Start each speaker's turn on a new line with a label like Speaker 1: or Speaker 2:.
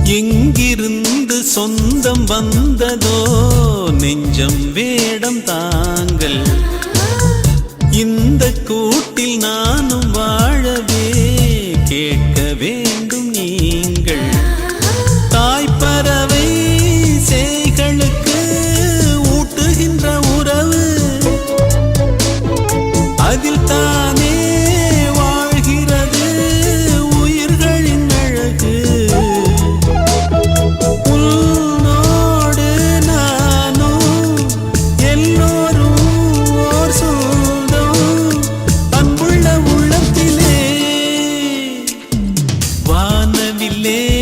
Speaker 1: எங்கிருந்து சொந்தம் வந்ததோ நெஞ்சம் வேடம் தாங்கள். இந்த கூட்டில் நானும் வாழவே கேட்க வேண்டும் நீங்கள். தாய்ப்பறவை சேய்களுக்கு ஊட்டுகின்ற உறவு அதில் தானே வாழ்கிறது உயிர்களின் அழகு. உன்னோடு நானும் எல்லோரும் ஓர் சொந்தம் அன்புள்ள உள்ளத்திலே. வானவில்லே